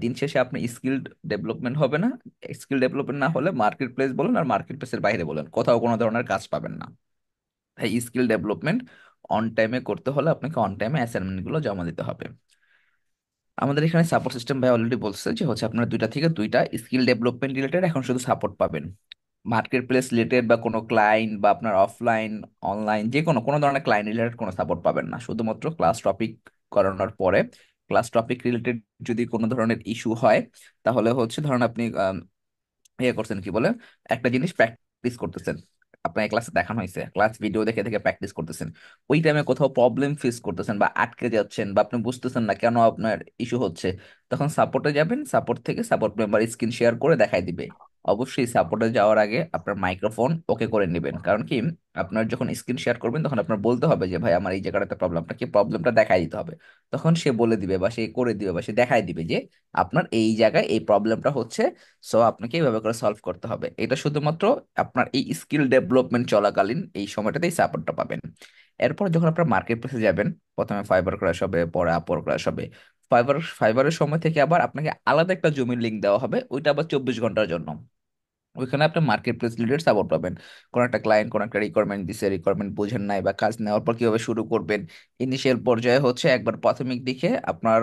দিন শেষে আপনি স্কিল ডেভেলপমেন্ট হবে না। স্কিল ডেভেলপমেন্ট না হলে মার্কেট প্লেস বলেন আর মার্কেট প্লেসের বাইরে বলেন, কোথাও কোনো ধরনের কাজ পাবেন না। তাই স্কিল ডেভেলপমেন্ট অন টাইমে করতে হলে আপনাকে অন টাইমে অ্যাসাইনমেন্ট গুলো জমা দিতে হবে। আমাদের এখানে সাপোর্ট সিস্টেম ভাই অলরেডি বলছে যে হচ্ছে আপনারা দুইটা থেকে দুইটা স্কিল ডেভেলপমেন্ট রিলেটেড এখন শুধু সাপোর্ট পাবেন। মার্কেট প্লেস রিলেটেড বা কোনো ক্লায়েন্ট বা আপনার অফলাইন, অনলাইন যে কোনো কোনো ধরনের ক্লায়েন্ট রিলেটেড কোনো সাপোর্ট পাবেন না। শুধুমাত্র ক্লাস টপিক করানোর পরে, ক্লাস টপিক রিলেটেড যদি কোনো ধরনের ইস্যু হয়, তাহলে হচ্ছে ধরেন আপনি ইয়ে করছেন, কি বলে, একটা জিনিস প্র্যাকটিস করতেছেন, আপনার ক্লাসে দেখানো হয়েছে, ক্লাস ভিডিও দেখে দেখে প্র্যাকটিস করতেছেন, ওই টাইমে কোথাও প্রবলেম ফেস করতেছেন বা আটকে যাচ্ছেন বা আপনি বুঝতেছেন না কেন আপনার ইস্যু হচ্ছে, তখন সাপোর্টে যাবেন, সাপোর্ট থেকে সাপোর্ট মেম্বার স্ক্রিন শেয়ার করে দেখাই দিবে। অবশ্যই সাপোর্টে যাওয়ার আগে আপনার মাইক্রোফোন ওকে করে নেবেন, কারণ কি আপনার যখন স্ক্রিন শেয়ার করবেন তখন আপনার বলতে হবে যে ভাই আমার এই জায়গাটাতে প্রবলেম, আপনাকে প্রবলেমটা দেখাই দিতে হবে। তখন সে বলে দিবে বা সে করে দিবে বা সে দেখাই দিবে যে আপনার এই জায়গায় এই প্রবলেমটা হচ্ছে, সো আপনাকে এইভাবে করে সলভ করতে হবে। এটা শুধুমাত্র আপনার এই স্কিল ডেভেলপমেন্ট চলাকালীন এই সময়টাতেই সাপোর্টটা পাবেন। এরপর যখন আপনার মার্কেট প্লেসে যাবেন, প্রথমে ফাইবার ক্রাশ হবে, পরে আপওয়ার ক্রাশ হবে। ফাইবারের সময় থেকে আবার আপনাকে আলাদা একটা জমির লিঙ্ক দেওয়া হবে, ওইটা আবার 24 ঘন্টার জন্য। ওইখানে আপনি মার্কেট প্লেস লিডের সাপোর্ট পাবেন। কোন একটা ক্লায়েন্ট কোন একটা রিকোয়ারমেন্ট দিছে, রিকোয়ারমেন্ট বুঝেন নাই বা কাজ নেওয়ার পর কিভাবে শুরু করবেন। ইনিশিয়াল পর্যায়ে হচ্ছে একবার প্রাথমিক দিকে আপনার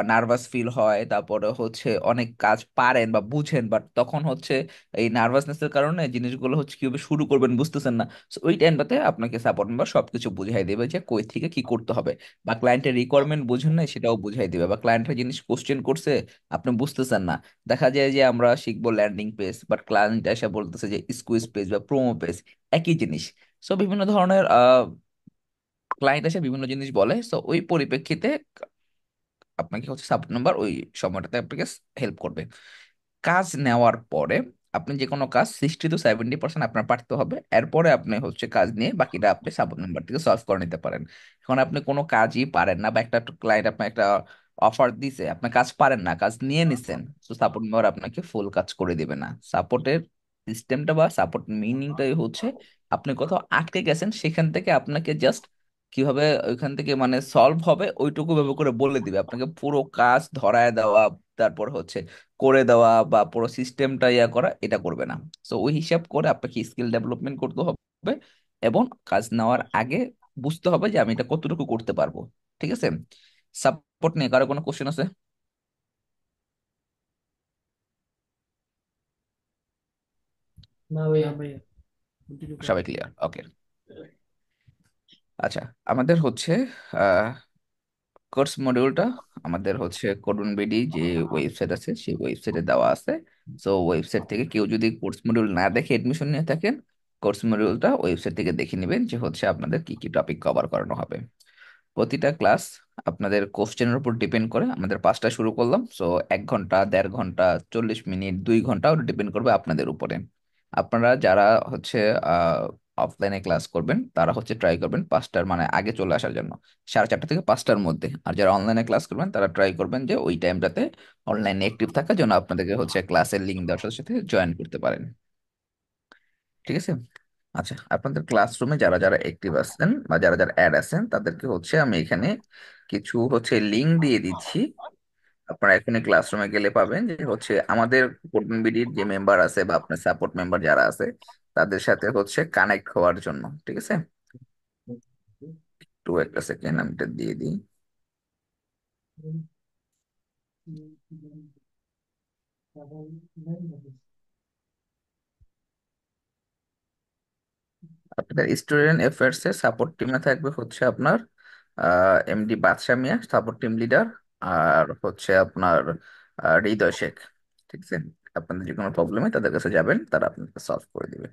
নার্ভাস ফিল হয়, তারপরে হচ্ছে অনেক কাজ পারেন বা বুঝেন, বাট তখন হচ্ছে এই নার্ভাসনেসের কারণে জিনিসগুলো হচ্ছে কিভাবে শুরু করবেন বুঝতেছেন না। So ওই টাইমটাতে আপনাকে সাপোর্ট মেম্বার সবকিছু বুঝাই দেবে যে কই থেকে কি করতে হবে, বা ক্লায়েন্টের রিকোয়ারমেন্ট বুঝেন নাই সেটাও বুঝাই দিবে, বা ক্লায়েন্টের জিনিস কোশ্চেন করছে আপনি বুঝতেছেন না। দেখা যায় যে আমরা শিখবো ল্যান্ডিং পেজ, বাট ক্লায়েন্ট এসে বলতেছে যে স্কুইজ পেজ বা প্রোমো পেজ, একই জিনিস। সো বিভিন্ন ধরনের ক্লায়েন্ট এসে বিভিন্ন জিনিস বলে, সো ওই পরিপ্রেক্ষিতে আপনাকে হচ্ছে সাপোর্ট নাম্বার ওই সময়টাতে আপনাকে হেল্প করবে। কাজ নেওয়ার পরে আপনি যে কোনো কাজ 60 to 70% আপনার পারতে হবে, এরপরে আপনি হচ্ছে কাজ নিয়ে বাকিটা আপনি সাপোর্ট নাম্বার থেকে সলভ করে নিতে পারেন। এখন আপনি কোনো কাজই পারেন না বা একটা ক্লায়েন্ট আপনার একটা অফার দিছে, আপনি কাজ পারেন না, কাজ নিয়ে নিছেন, তো সাপোর্ট মেম্বার আপনাকে ফুল কাজ করে দিবে না। সাপোর্টের সিস্টেমটা বা সাপোর্ট মিনিংটাই হচ্ছে আপনি কোথাও আটকে গেছেন, সেখান থেকে আপনাকে জাস্ট কিভাবে ওইখান থেকে মানে সলভ হবে ওইটুকু ভাবে করে বলে দিবে, আপনাকে পুরো কাজ ধরায় দেওয়া, তারপর হচ্ছে করে দেওয়া বা পুরো সিস্টেমটা ইয়া করা এটা করবে না। তো ওই হিসাব করে আপনাকে স্কিল ডেভেলপমেন্ট করতে হবে এবং কাজ নেওয়ার আগে বুঝতে হবে যে আমি এটা কতটুকু করতে পারবো। ঠিক আছে? সাপোর্ট নিয়ে কারো কোনো কোশ্চেন আছে? না না ভাইয়া। ভাইয়া, কন্টিনিউ করেন। সবাই ক্লিয়ার? ওকে। আচ্ছা, আমাদের হচ্ছে আহ কোর্স মডিউলটা আমাদের হচ্ছে করুন বিডি যে ওয়েবসাইট আছে সেই ওয়েবসাইটে দেওয়া আছে। সো ওয়েবসাইট থেকে কেউ যদি কোর্স মডিউল না দেখে এডমিশন নিয়ে থাকেন, কোর্স মডিউলটা ওয়েবসাইট থেকে দেখে নেবেন যে হচ্ছে আপনাদের কি কি টপিক কভার করানো হবে। প্রতিটা ক্লাস আপনাদের কোশ্চেনের উপর ডিপেন্ড করে। আমাদের 5টা শুরু করলাম, সো 1 ঘন্টা, 1.5 ঘন্টা, 40 মিনিট, 2 ঘন্টা, ওটা ডিপেন্ড করবে আপনাদের উপরে। আপনারা যারা হচ্ছে অফলাইনে ক্লাস করবেন তারা হচ্ছে ট্রাই করবেন 5টার মানে আগে চলে আসার জন্য, 4:30 থেকে 5টার মধ্যে। আর যারা অনলাইনে ক্লাস করবেন তারা ট্রাই করবেন যে ওই টাইমটাতে অনলাইনে অ্যাক্টিভ থাকার জন্য আপনাদেরকে হচ্ছে ক্লাসের লিঙ্ক দেওয়ার সাথে সাথে জয়েন করতে পারেন। ঠিক আছে? আচ্ছা, আপনাদের ক্লাসরুমে যারা যারা অ্যাক্টিভ আছেন বা যারা যারা অ্যাড আছেন তাদেরকে হচ্ছে আমি এখানে কিছু হচ্ছে লিঙ্ক দিয়ে দিচ্ছি। আপনারা এখানে ক্লাসরুমে গেলে পাবেন যে হচ্ছে আমাদের কোডিং বিডির যে মেম্বার আছে বা আপনার সাপোর্ট মেম্বার যারা আছে তাদের সাথে হচ্ছে কানেক্ট হওয়ার জন্য। ঠিক আছে? একটু একটা সেকেন্ড আমি এটা দিয়ে দিই। আপনাদের স্টুডেন্ট অ্যাফেয়ার্স এর সাপোর্ট টিমে থাকবে হচ্ছে আপনার এমডি বাদশা মিয়া সাপোর্ট টিম লিডার, আর হচ্ছে আপনার হৃদয় শেখ। ঠিক আছে? আপনাদের যে কোনো প্রবলেমে তাদের কাছে যাবেন, তারা আপনাকে সলভ করে দিবে।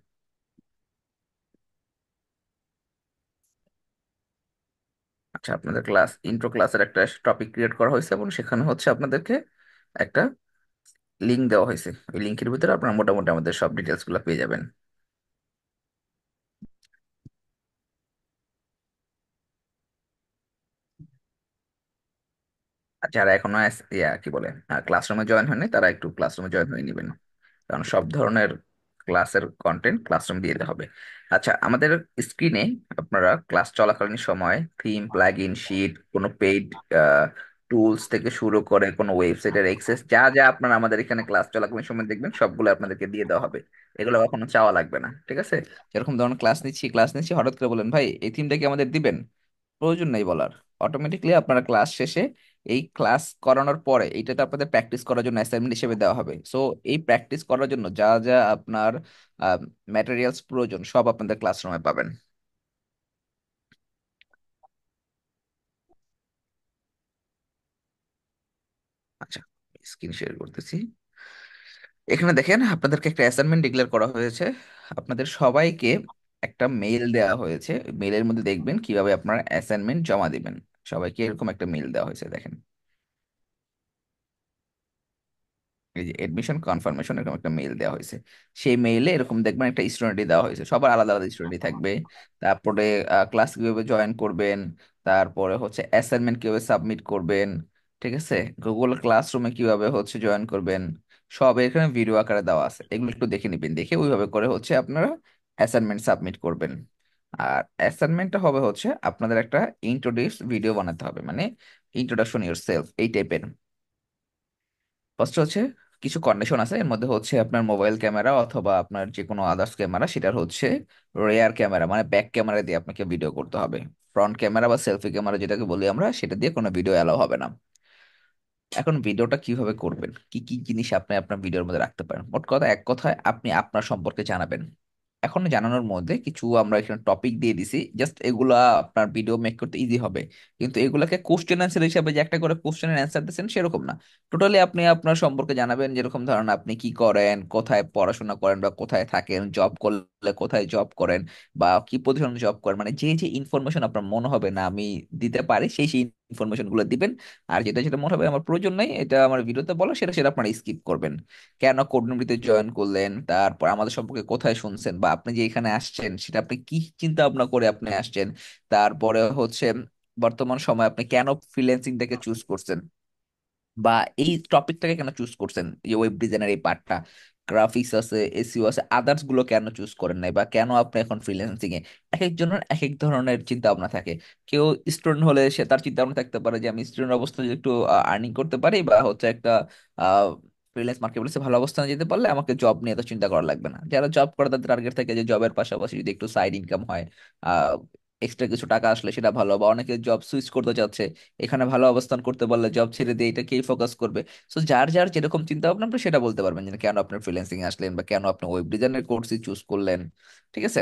আচ্ছা, আপনাদের ক্লাস ইন্ট্রো ক্লাসের একটা টপিক ক্রিয়েট করা হয়েছে এবং সেখানে হচ্ছে আপনাদেরকে একটা লিঙ্ক দেওয়া হয়েছে, ওই লিঙ্কের ভিতরে আপনারা মোটামুটি আমাদের সব ডিটেলস গুলো পেয়ে যাবেন। আর যারা এখনো কি বলে ক্লাসরুমে জয়েন হয়নি তারা একটু ক্লাসরুমে জয়েন হয়ে নেবেন, কারণ সব ধরনের ক্লাসের কন্টেন্ট ক্লাসরুম দিয়ে দেওয়া হবে। আচ্ছা, আমাদের স্ক্রিনে আপনারা ক্লাস চলাকালীন সময় থিম, প্লাগ ইন, শিট, কোনো পেইড টুলস থেকে শুরু করে কোনো ওয়েবসাইটের অ্যাক্সেস যা যা আপনারা আমাদের এখানে ক্লাস চলাকালীন সময় দেখবেন সবগুলো আপনাদেরকে দিয়ে দেওয়া হবে। এগুলো কখনো চাওয়া লাগবে না। ঠিক আছে? যেরকম ধরুন ক্লাস নিচ্ছি হঠাৎ করে বলেন ভাই এই থিমটা কি আমাদের দিবেন, প্রয়োজন নেই বলার। অটোমেটিকলি আপনারা ক্লাস শেষে এই ক্লাস করানোর পরে এইটাতে আপনাদের প্র্যাকটিস করার জন্য অ্যাসাইনমেন্ট হিসেবে দেওয়া হবে। সো এই প্র্যাকটিস করার জন্য যা যা আপনার ম্যাটেরিয়ালস প্রয়োজন সব আপনাদের ক্লাসরুমে পাবেন। আচ্ছা, স্ক্রিন শেয়ার করতেছি। এখানে দেখেন আপনাদেরকে একটা অ্যাসাইনমেন্ট ডিক্লেয়ার করা হয়েছে। আপনাদের সবাইকে একটা মেইল দেওয়া হয়েছে। মেইলের মধ্যে দেখবেন কিভাবে আপনার অ্যাসাইনমেন্ট জমা দিবেন। সবাইকে এরকম একটা মেইল দেওয়া হয়েছে, দেখেন এই যে এডমিশন কনফার্মেশন, এরকম একটা মেইল দেওয়া হয়েছে। সেই মেইলে এরকম দেখবেন একটা স্টুডেন্টই দেওয়া হয়েছে, সবার আলাদা আলাদা স্টুডেন্টই থাকবে। তারপরে ক্লাস কিভাবে জয়েন করবেন, তারপরে হচ্ছে অ্যাসাইনমেন্ট কিভাবে সাবমিট করবেন, ঠিক আছে, গুগল ক্লাসরুমে কিভাবে হচ্ছে জয়েন করবেন, সব এখানে ভিডিও আকারে দেওয়া আছে। এগুলো একটু দেখে নিবেন, দেখে ওইভাবে করে হচ্ছে আপনারা অ্যাসাইনমেন্ট সাবমিট করবেন। আর অ্যাসাইনমেন্টটা হবে হচ্ছে আপনাদের একটা ইন্ট্রোডিউস ভিডিও বানাতে হবে, মানে ইন্ট্রোডাকশন ইউর সেলফ এই টাইপের। ফার্স্ট হচ্ছে কিছু কন্ডিশন আছে, এর মধ্যে হচ্ছে আপনার মোবাইল ক্যামেরা অথবা আপনার যে কোনো আদার্স ক্যামেরা, সেটার হচ্ছে রেয়ার ক্যামেরা মানে ব্যাক ক্যামেরা দিয়ে আপনাকে ভিডিও করতে হবে। ফ্রন্ট ক্যামেরা বা সেলফি ক্যামেরা যেটাকে বলি আমরা, সেটা দিয়ে কোনো ভিডিও অ্যালাউ হবে না। এখন ভিডিওটা কিভাবে করবেন, কি কি জিনিস আপনি আপনার ভিডিওর মধ্যে রাখতে পারেন, মোট কথা এক কথায় আপনি আপনার সম্পর্কে জানাবেন। এখন জানানোর মধ্যে কিছু আমরা এখানে টপিক দিয়ে দিছি, জাস্ট এগুলা আপনার ভিডিও মেক করতে ইজি হবে। কিন্তু এগুলাকে কোশ্চেন অ্যান্সার হিসাবে যে একটা করে কোশ্চেনের অ্যান্সার দিচ্ছেন সেরকম না। টোটালি আপনি আপনার সম্পর্কে জানাবেন, যেরকম ধরেন আপনি কি করেন, কোথায় পড়াশোনা করেন বা কোথায় থাকেন, জব করলে কোথায় জব করেন বা কি পজিশনে জব করেন, মানে যে যে ইনফরমেশন আপনার মনে হবে না আমি দিতে পারি, সেই সেই ইনফরমেশন গুলো দিবেন। আর যেটা যেটা মনে হবে আমার প্রয়োজন নেই এটা আমার ভিডিওতে বলো, সেটা সেটা আপনারা স্কিপ করবেন। কেন কোডনবিতে জয়েন করলেন, তারপর আমাদের সম্পর্কে কোথায় শুনছেন, বা আপনি যে এখানে আসছেন সেটা আপনি কি চিন্তা ভাবনা করে আপনি আসছেন, তারপরে হচ্ছে বর্তমান সময় আপনি কেন ফ্রিল্যান্সিংটাকে চুজ করছেন, বা এই টপিকটাকে কেন চুজ করছেন, যে ওয়েব ডিজাইনের এই পার্টটা, গ্রাফিক্স আছে, এসইও আছে, আদার্স গুলো কেন চুজ করেন নাই, বা কেন আপনি এখন ফ্রিল্যান্সিং এ। এক একজনের এক এক ধরনের চিন্তা ভাবনা থাকে। কেউ স্টুডেন্ট হলে সে তার চিন্তা ভাবনা থাকতে পারে যে আমি স্টুডেন্ট অবস্থায় যদি একটু আর্নিং করতে পারি, বা হচ্ছে একটা ফ্রিল্যান্স মার্কেট প্লেসে ভালো অবস্থানে যেতে পারলে আমাকে জব নিয়ে তো চিন্তা করা লাগবে না। যারা জব করে তাদের টার্গেট থাকে যে জবের পাশাপাশি যদি একটু সাইড ইনকাম হয়, এক্সট্রা কিছু টাকা আসলে সেটা ভালো। বা অনেকে জব সুইচ করতে চাচ্ছে, এখানে ভালো অবস্থান করতে পারলে জব ছেড়ে দিয়ে এটাকেই ফোকাস করবে। সো যার যার যেরকম চিন্তা ভাবনা আপনি সেটা বলতে পারবেন, যে কেন আপনি ফ্রিল্যান্সিং আসলেন, বা কেন আপনি ওয়েব ডিজাইনের কোর্সই চুজ করলেন, ঠিক আছে,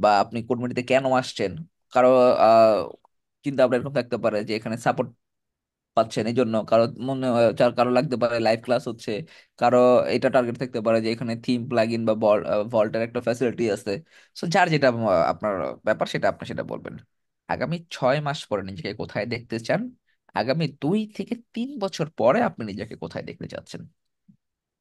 বা আপনি কোম্পানিতে কেন আসছেন। কারো আহ চিন্তা ভাবনা এরকম থাকতে পারে যে এখানে সাপোর্ট পাচ্ছেন এই জন্য, কারো মনে যার কারো লাগতে পারে লাইভ ক্লাস হচ্ছে, কারো এটা টার্গেট থাকতে পারে যে এখানে থিম প্লাগইন বা ভল্টের একটা ফ্যাসিলিটি আছে। সো যার যেটা আপনার ব্যাপার সেটা আপনি সেটা বলবেন। আগামী 6 মাস পরে নিজেকে কোথায় দেখতে চান, আগামী 2 থেকে 3 বছর পরে আপনি নিজেকে কোথায় দেখতে চাচ্ছেন,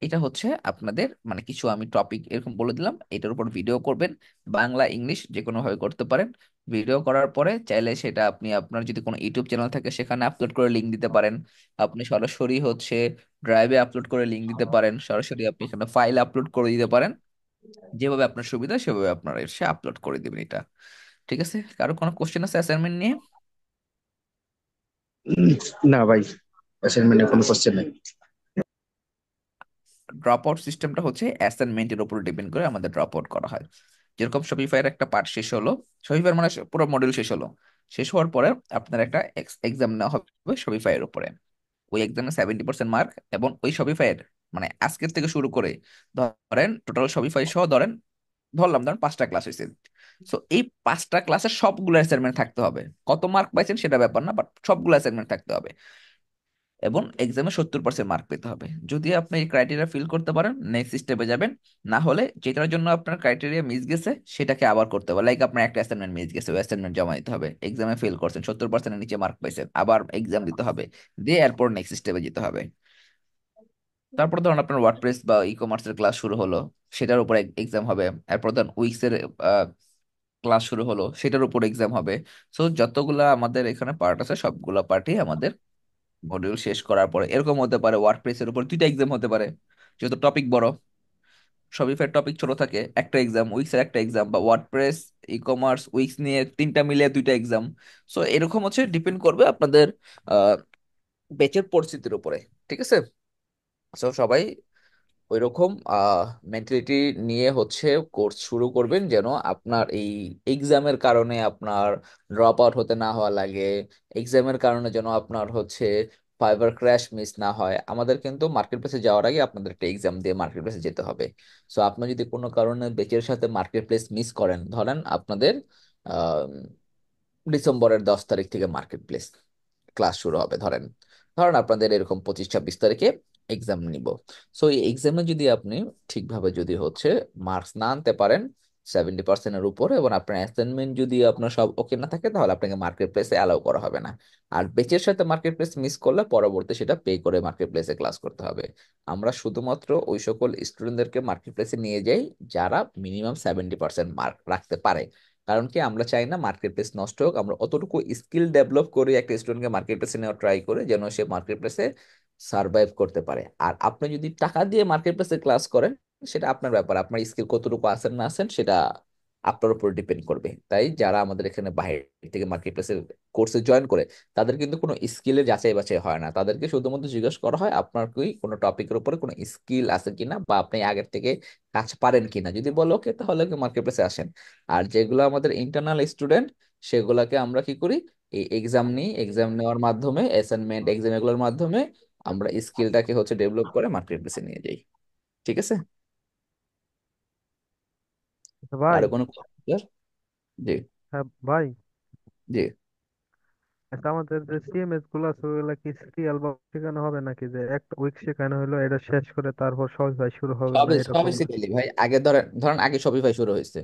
এটা হচ্ছে আপনাদের মানে কিছু আমি টপিক এরকম বলে দিলাম। এটার উপর ভিডিও করবেন, বাংলা ইংলিশ যে কোনো ভাবে করতে পারেন। ভিডিও করার পরে চাইলে সেটা আপনি আপনার যদি কোনো ইউটিউব চ্যানেল থাকে সেখানে আপলোড করে লিঙ্ক দিতে পারেন। আপনি সরাসরি হচ্ছে ড্রাইভে আপলোড করে লিঙ্ক দিতে পারেন, সরাসরি আপনি এখানে ফাইল আপলোড করে দিতে পারেন। যেভাবে আপনার সুবিধা সেভাবে আপনারা এসে আপলোড করে দিবেন এটা। ঠিক আছে, কারো কোনো কোশ্চেন আছে অ্যাসাইনমেন্ট নিয়ে? উম, না ভাই, অ্যাসাইনমেন্টে কোনো কোশ্চেন নেই। ড্রপ আউট সিস্টেমটা হচ্ছে অ্যাসাইনমেন্টের উপর ডিপেন্ড করে আমাদের ড্রপ আউট করা হয়। যেরকম শপিফাইয়ের একটা পার্ট শেষ হলো, শপিফাইয়ের মানে পুরো মডিউল শেষ হলো, শেষ হওয়ার পরে আপনার একটা এক্সাম নেওয়া হবে শপিফাইয়ের উপরে। ওই এক্সামে 70% মার্ক, এবং ওই শপিফাইয়ের মানে আজকের থেকে শুরু করে ধরেন টোটাল শপিফাই সহ ধরেন, ধরেন 5টা ক্লাস হয়েছে। সো এই 5টা ক্লাসের সবগুলো অ্যাসাইনমেন্ট থাকতে হবে। কত মার্ক পাইছেন সেটা ব্যাপার না, বাট সবগুলো অ্যাসাইনমেন্ট থাকতে হবে। এবং এক্সামে 70% মার্ক পেতে হবে। যদি আপনি এই ক্রাইটেরিয়া ফিল করতে পারেন নেক্সট স্টেপে যাবেন। না হলে যেটার জন্য আপনার ক্রাইটেরিয়া মিস গেছে সেটাকে আবার করতে হবে। লাইক আপনার একটা অ্যাসাইনমেন্ট মিস গেছে, ওই অ্যাসাইনমেন্ট জমা দিতে হবে। এক্সামে ফেল করছেন, 70%-এর নিচে মার্ক পাইছেন, আবার এক্সাম দিতে হবে, দিয়ে এরপর নেক্সট স্টেপে যেতে হবে। তারপর ধরুন আপনার ওয়ার্ডপ্রেস বা ই কমার্সের ক্লাস শুরু হলো, সেটার উপর এক্সাম হবে। এরপর ধরুন উইক্সের ক্লাস শুরু হলো, সেটার উপর এক্সাম হবে। সো যতগুলা আমাদের এখানে পার্ট আছে সবগুলা পার্টই আমাদের মডিউল শেষ করার পরে এরকম হতে পারে ওয়ার্ডপ্রেসের উপর 2টা এক্সাম হতে পারে, যেহেতু টপিক বড়। শপিফাই টপিক ছোট থাকে, একটা এক্সাম, উইক্সের একটা এক্সাম, বা ওয়ার্ডপ্রেস ই কমার্স উইক্স নিয়ে 3টা মিলিয়ে 2টা এক্সাম। সো এরকম হচ্ছে ডিপেন্ড করবে আপনাদের বেচের পরিস্থিতির উপরে। ঠিক আছে, সো সবাই ওইরকম মেন্টালিটি নিয়ে হচ্ছে কোর্স শুরু করবেন, যেন আপনার এই এক্সামের কারণে আপনার ড্রপ আউট হতে না হওয়া লাগে। এক্সামের কারণে যেন আপনার হচ্ছে ফাইবার ক্র্যাশ মিস না হয়। আমাদের কিন্তু মার্কেট প্লেসে যাওয়ার আগে আপনাদের একটা এক্সাম দিয়ে মার্কেট প্লেসে যেতে হবে। সো আপনি যদি কোনো কারণে বেচের সাথে মার্কেট প্লেস মিস করেন, ধরেন আপনাদের আহ ডিসেম্বরের 10 তারিখ থেকে মার্কেট প্লেস ক্লাস শুরু হবে, ধরেন ধরেন আপনাদের এরকম 25-26 তারিখে এক্সাম নিব। সো এই এক্সামে যদি আপনি ঠিকভাবে যদি হচ্ছে মার্কস না আনতে পারেন, 70%-এর উপরে, এবং আপনার অ্যাসাইনমেন্ট যদি আপনার সব ওকে না থাকে তাহলে আপনাকে মার্কেট প্লেসে অ্যালাউ করা হবে না। আর বেচের সাথে মার্কেট প্লেস মিস করলে পরবর্তী সেটা পে করে মার্কেট প্লেসে ক্লাস করতে হবে। আমরা শুধুমাত্র ওই সকল স্টুডেন্টদেরকে মার্কেট প্লেসে নিয়ে যাই যারা মিনিমাম 70% মার্ক রাখতে পারে। কারণ কি, আমরা চাই না মার্কেট প্লেস নষ্ট হোক, আমরা অতটুকু স্কিল ডেভেলপ করে একটা স্টুডেন্টকে মার্কেট প্লেসে নেওয়া ট্রাই করে যেন সে মার্কেট প্লেসে সার্ভাইভ করতে পারে। আর আপনি যদি টাকা দিয়ে মার্কেট প্লেসে ক্লাস করেন, সেটা আপনার ব্যাপার, আপনার স্কিল কতটুকু আছেন না আছেন সেটা আপনার উপর ডিপেন্ড করবে। তাই যারা আমাদের এখানে বাইরে থেকে মার্কেট প্লেসের কোর্সে জয়েন করে, তাদের কিন্তু কোনো স্কিলের যাচাই বাছাই হয় না, তাদেরকে শুধুমাত্র জিজ্ঞেস করা হয় আপনার কি কোনো টপিকের উপরে কোনো স্কিল আছে কিনা বা আপনি আগের থেকে কাজ পারেন কিনা। যদি বলে ওকে, তাহলে মার্কেট প্লেসে আসেন। আর যেগুলো আমাদের ইন্টারনাল স্টুডেন্ট, সেগুলোকে আমরা কি করি, এই এক্সাম নিই, এক্সাম নেওয়ার মাধ্যমে, অ্যাসাইনমেন্ট এক্সাম এগুলোর মাধ্যমে আমরা স্কিলটাকে হচ্ছে ডেভেলপ করে মার্কেট প্লেসে নিয়ে যাই। ঠিক আছে? আচ্ছা ভাই। আর কোনো question? জি। হ্যাঁ ভাই। জি। আচ্ছা, আমাদের যে সিএমএস গুলো আছে ওগুলা কি সিরিয়াল বা শেখানো হবে, নাকি যে একটা উইক শেখানো হলো এটা শেষ করে তারপর সহজ ভাই শুরু হবে, না সবই এরকম? সবই সিরিয়ালি ভাই। আগে ধরেন ধরেন আগে শপিফাই শুরু হয়েছে,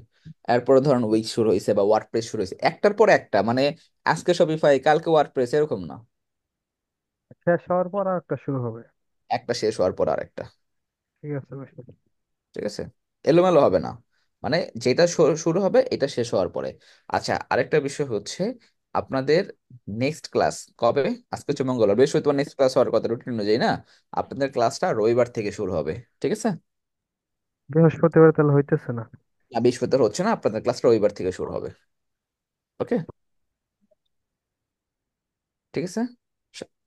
এরপরে ধরেন উইক্স শুরু হয়েছে বা ওয়ার্ডপ্রেস শুরু হয়েছে, একটার পর একটা, মানে আজকে শপিফাই কালকে ওয়ার্ডপ্রেস, এরকম না। শেষ হওয়ার পর আর একটা শুরু হবে। একটা শেষ হওয়ার পর আরেকটা। ঠিক আছে ভাই। ঠিক আছে? এলোমেলো হবে না, মানে যেটা শুরু হবে এটা শেষ হওয়ার পরে। আচ্ছা, আরেকটা বিষয় হচ্ছে, আপনাদের নেক্সট ক্লাস কবে? আজকে হচ্ছে মঙ্গলবার, বৃহস্পতিবার নেক্সট ক্লাস হওয়ার কথা রুটিন অনুযায়ী না? আপনাদের ক্লাসটা রবিবার থেকে শুরু হবে। ঠিক আছে? বৃহস্পতিবার তাহলে হইতেছে না? না, বৃহস্পতিবার হচ্ছে না, আপনাদের ক্লাসটা রবিবার থেকে শুরু হবে। ওকে? ঠিক আছে?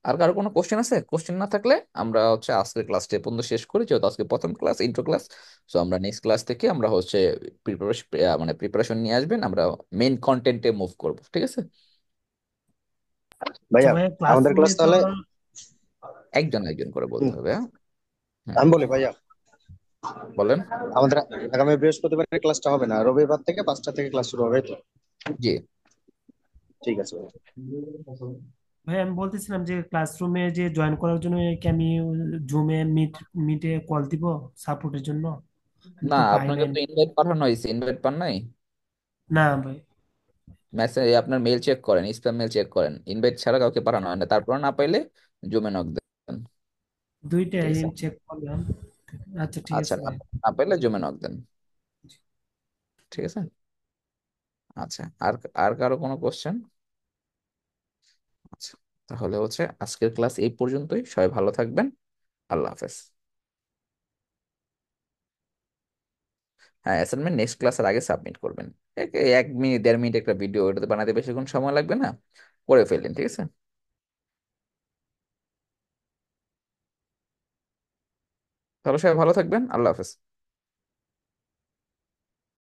আর কারো কোনো কোশ্চেন আছে? কোশ্চেন না থাকলে আমরা হচ্ছে আজকের ক্লাসটা এ পর্যন্ত শেষ করি, যেহেতু আজকে প্রথম ক্লাস, ইন্ট্রো ক্লাস। সো আমরা নেক্সট ক্লাস থেকে আমরা হচ্ছে প্রিপারেশন, মানে প্রিপারেশন নিয়ে আসবেন, আমরা মেইন কন্টেন্টে মুভ করব। ঠিক আছে? আচ্ছা ভাইয়া ভাই, আমাদের ক্লাসরুমে ক্লাস তো তাহলে একজন একজন করে বলতে হুম, হবে, হ্যাঁ? হুম, আমি বলি ভাইয়া, বলেন। আমাদের আগামী বৃহস্পতিবারের ক্লাসটা হবে না, রবিবার থেকে 5টা থেকে ক্লাস শুরু হবে, এই তো? জি। ঠিক আছে ভাইয়া। ভাই আমি বলতেছিলাম যে ক্লাসরুমে যে জয়েন করার জন্য কি আমি জুমে মিটে কল দিব সাপোর্টের জন্য? আমি না, তো পাই আপনাকে নাই। তো ইনভাইট পাঠানো হয়েছে, ইনভাইট পান নাই? না ভাই, মেসেজ, আপনার মেল চেক করেন, স্প্যাম মেল চেক করেন, ইনভাইট ছাড়া কাউকে পাঠানো হয় না। তারপর না পাইলে জুমে নক দেন। ঠিক দুইটাই আছে? চেক করলাম। আচ্ছা ঠিক আচ্ছা, আছে না ভাই। না পাইলে জুমে নক দেন। ঠিক আছে? আচ্ছা, আর আর কারো কোনো কোশ্চেন? আচ্ছা, তাহলে হচ্ছে আজকের ক্লাস এই পর্যন্তই। সবাই ভালো থাকবেন। আল্লাহ হাফেজ। হ্যাঁ, অ্যাসাইনমেন্ট নেক্সট ক্লাসের আগে সাবমিট করবেন। 1 মিনিট 1.5 মিনিট একটা ভিডিও, এটাতে বানাতে বেশিক্ষণ সময় লাগবে না, করে ফেললেন। ঠিক আছে? তাহলে সবাই ভালো থাকবেন। আল্লাহ হাফেজ।